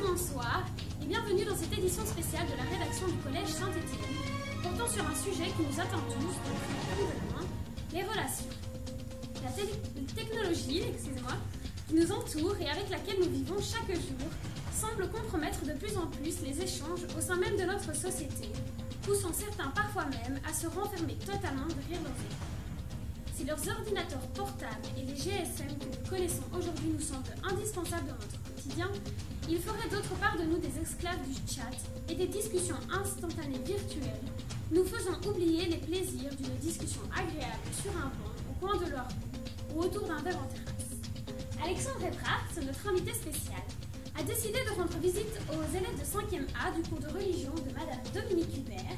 bonsoir et bienvenue dans cette édition spéciale de la rédaction du Collège Saint-Étienne, portant sur un sujet qui nous attend tous, de près comme de loin, les relations. La technologie, qui nous entoure et avec laquelle nous vivons chaque jour, semble compromettre de plus en plus les échanges au sein même de notre société, poussant certains parfois même à se renfermer totalement derrière leurs écrans. Si leurs ordinateurs portables et les GSM que nous connaissons aujourd'hui nous semblent indispensables dans notre quotidien, ils feraient d'autre part de nous des esclaves du chat et des discussions instantanées virtuelles, nous faisant oublier les plaisirs d'une discussion agréable sur un banc au coin de leur rue ou autour d'un verre en terrasse. Alexandre Ebrard, notre invité spécial, a décidé de rendre visite aux élèves de 5e A du cours de religion de Madame Dominique Hubert,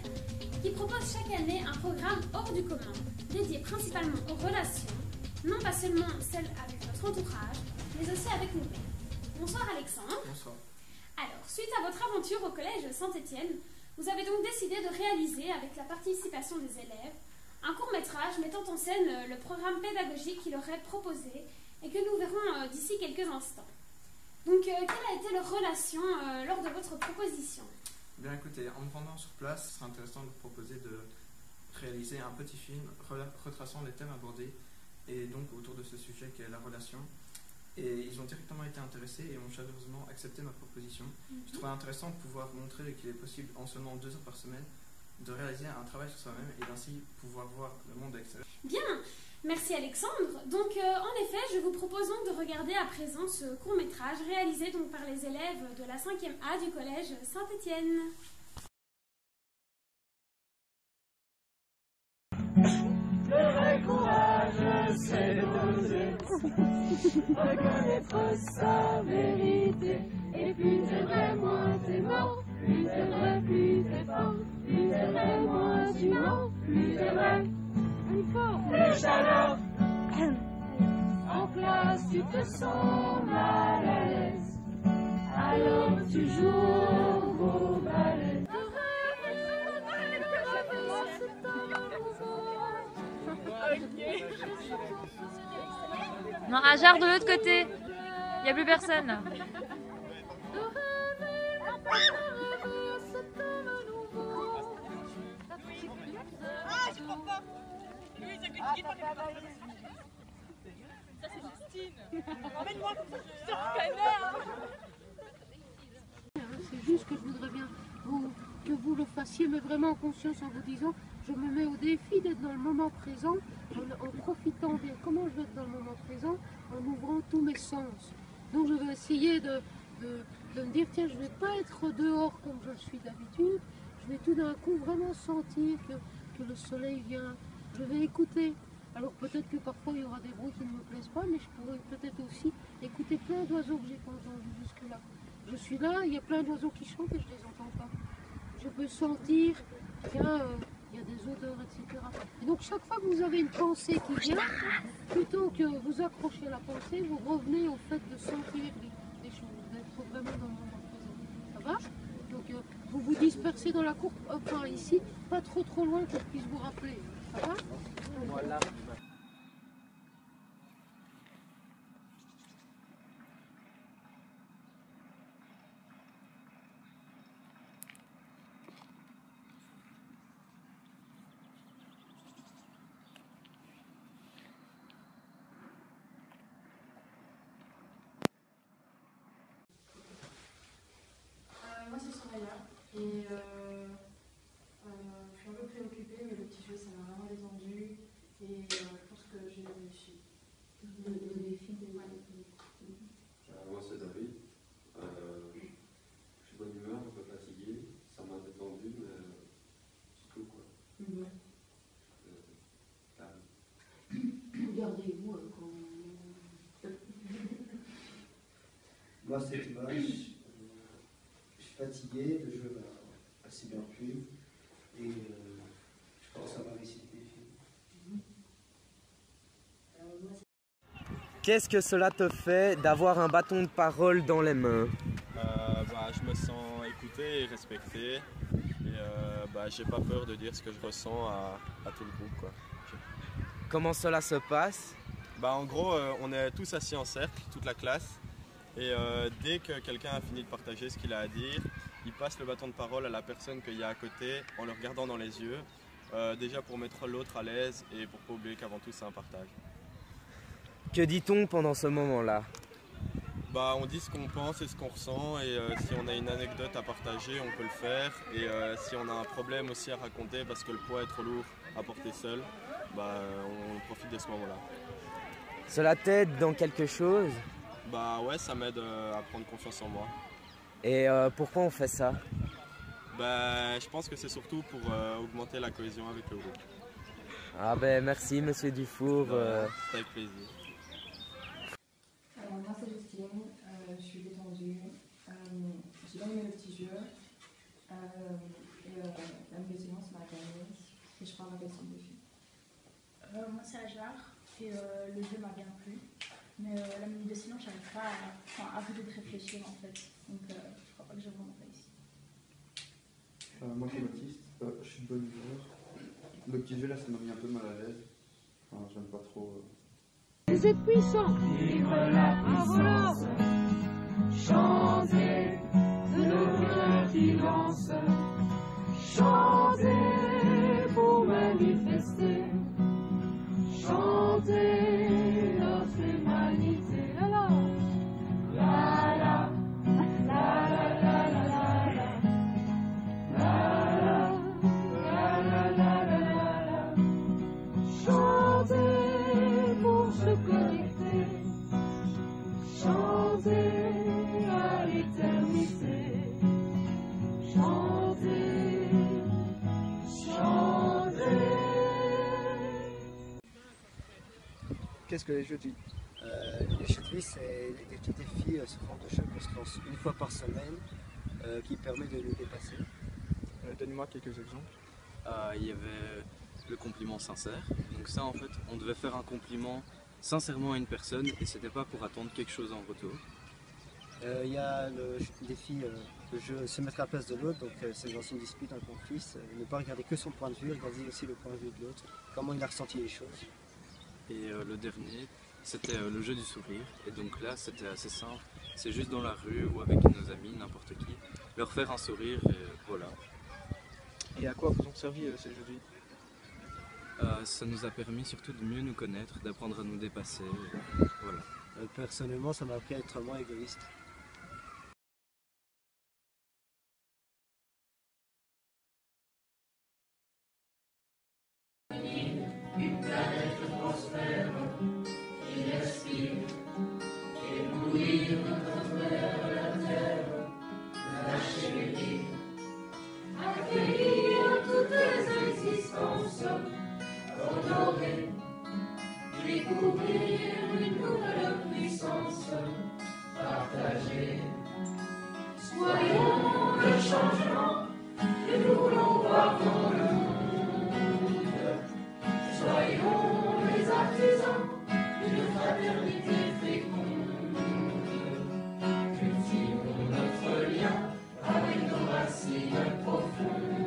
qui propose chaque année un programme hors du commun, dédié principalement aux relations, non pas seulement celles avec notre entourage, mais aussi avec nous-mêmes. Bonsoir Alexandre. Bonsoir. Alors, suite à votre aventure au collège Saint-Étienne, vous avez donc décidé de réaliser, avec la participation des élèves, un court-métrage mettant en scène le programme pédagogique qu'il aurait proposé et que nous verrons d'ici quelques instants. Donc, quelle a été leur relation lors de votre proposition? Bien écoutez, en me rendant sur place, ce serait intéressant de vous proposer de réaliser un petit film retraçant les thèmes abordés et donc autour de ce sujet qui est la relation. Et ils ont directement été intéressés et ont chaleureusement accepté ma proposition. Je trouvais intéressant de pouvoir montrer qu'il est possible en seulement 2 heures par semaine de réaliser un travail sur soi-même et d'ainsi pouvoir voir le monde extérieur. Bien, merci Alexandre. Donc en effet, je vous propose donc de regarder à présent ce court-métrage réalisé donc par les élèves de la 5e A du collège Saint-Étienne. Le vrai courage, c'est d'oser reconnaître sa vérité. Et plus t'es vrai, moins t'es mort. Plus t'es vrai, plus t'es fort. Plus t'es vrai, moins tu mens. Plus t'es vrai, plus fort. Plus alors, en classe, tu te sens mal à l'aise. Alors tu joues au beau ballet. Non, Ajar de l'autre côté. Il n'y a plus personne là. Ah, je crois pas. Oui, ça guide pas les bras. Ça, c'est Justine. Emmène-moi comme ça, je te reconnais. C'est juste que je voudrais bien que vous le fassiez, mais vraiment en conscience, en vous disant, je me mets au défi d'être dans le moment présent, en profitant bien. Comment je vais être dans le moment présent? En ouvrant tous mes sens. Donc je vais essayer de me dire, tiens, je ne vais pas être dehors comme je le suis d'habitude, je vais tout d'un coup vraiment sentir que le soleil vient, je vais écouter. Alors peut-être que parfois il y aura des bruits qui ne me plaisent pas, mais je pourrais peut-être aussi écouter plein d'oiseaux que j'ai pas entendus jusque-là. Je suis là, il y a plein d'oiseaux qui chantent et je ne les entends pas. Je peux sentir qu'il y a des odeurs, etc. Et donc chaque fois que vous avez une pensée qui vient, plutôt que vous accrochez à la pensée, vous revenez au fait de sentir les choses, d'être vraiment dans le moment présent. Ça va? Donc vous vous dispersez dans la cour, enfin ici, pas trop loin que je puisse vous rappeler. Ça va? Voilà. Moi c'est Soraya et je suis un peu préoccupée, mais le petit jeu ça m'a vraiment détendue et je pense que j'ai réussi. Le défi des Moi c'est David, je suis bonne humeur, un peu fatigué, ça m'a détendu, mais c'est tout quoi. Regardez-vous quand... Moi c'est Thomas, je suis fatigué, le jeu va assez bien suivre et je pense avoir réussi le défi. Qu'est-ce que cela te fait d'avoir un bâton de parole dans les mains? Je me sens écouté et respecté et j'ai pas peur de dire ce que je ressens à tout le groupe, quoi. Comment cela se passe? En gros, on est tous assis en cercle, toute la classe, Et dès que quelqu'un a fini de partager ce qu'il a à dire, il passe le bâton de parole à la personne qu'il y a à côté en le regardant dans les yeux, déjà pour mettre l'autre à l'aise et pour pas oublier qu'avant tout c'est un partage. Que dit-on pendant ce moment-là? Bah, on dit ce qu'on pense et ce qu'on ressent, et si on a une anecdote à partager, on peut le faire. Et si on a un problème aussi à raconter parce que le poids est trop lourd à porter seul, bah, on profite de ce moment-là. Cela t'aide dans quelque chose? Bah ouais, ça m'aide à prendre confiance en moi. Et pourquoi on fait ça? Bah, je pense que c'est surtout pour augmenter la cohésion avec le groupe. Ah ben merci Monsieur Dufour. C'est avec plaisir. Moi c'est Justine, je suis détendue, j'ai bien aimé le petit jeu et la musulmane m'a gagné et je prends ma question de défi. Moi c'est Ajar et le jeu m'a bien plu, mais la minute de silence j'arrive pas à arrêter de réfléchir en fait, donc je crois pas que j'ai vraiment réussi. Moi c'est Baptiste, je suis de bonne humeur. Le petit jeu là ça m'a mis un peu mal à l'aise, enfin, j'aime pas trop. Vous êtes puissants. Vive la puissance. Chantez de nos cœurs qui lancent. Chantez pour manifester. Chantez notre humanité. La la la la la la la la la la. Chantez. Se connecter, chanter à l'éternité, chanter, chanter. Qu'est-ce que les jeudis? Les jeudis, c'est des petits défis sous forme de jeu qu'on se lance une fois par semaine qui permet de nous dépasser. Donne-moi quelques exemples. Il y avait le compliment sincère. Donc ça, en fait, on devait faire un compliment sincèrement à une personne et c'était pas pour attendre quelque chose en retour. Il y a le défi de jeu se mettre à la place de l'autre, donc c'est dans une dispute, un conflit, ne pas regarder que son point de vue, regarder aussi le point de vue de l'autre, comment il a ressenti les choses. Et le dernier, c'était le jeu du sourire, et donc là c'était assez simple, c'est juste dans la rue ou avec nos amis, n'importe qui, leur faire un sourire et voilà. Et à quoi vous ont servi ces jeudis? Ça nous a permis surtout de mieux nous connaître, d'apprendre à nous dépasser, voilà. Personnellement, ça m'a appris à être moins égoïste. Une planète prospère qui respire, éblouir notre mère, la terre, lâcher les vies, accueillir toutes les existences. Honorer, découvrir une nouvelle puissance, partager. Soyons le changement que nous voulons voir dans le monde. Soyons les artisans d'une fraternité féconde. Cultivons notre lien avec nos racines profondes.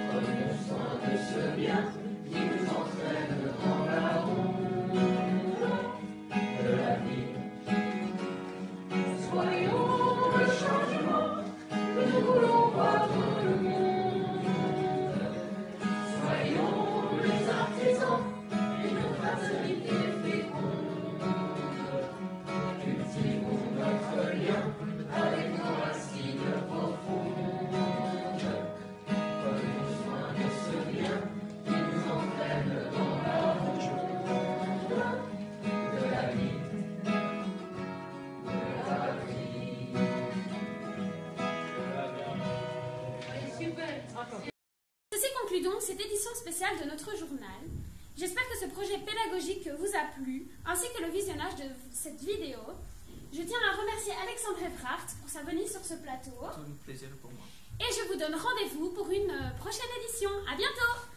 Prenons soin de ce bien qui nous entraîne dans la ronde de la vie. Soyons le changement que nous voulons voir dans le monde. Soyons les artisans d'une fraternité féconde. Cultivons notre lien avec nos racines profondes. Prenons soin de ce bien qui nous entraîne dans la ronde de la vie. Ceci conclut donc cette édition spéciale de notre journal. J'espère que ce projet pédagogique vous a plu, ainsi que le visionnage de cette vidéo. Je tiens à remercier Alexandre Evrart pour sa venue sur ce plateau. C'est un plaisir pour moi. Et je vous donne rendez-vous pour une prochaine édition. À bientôt!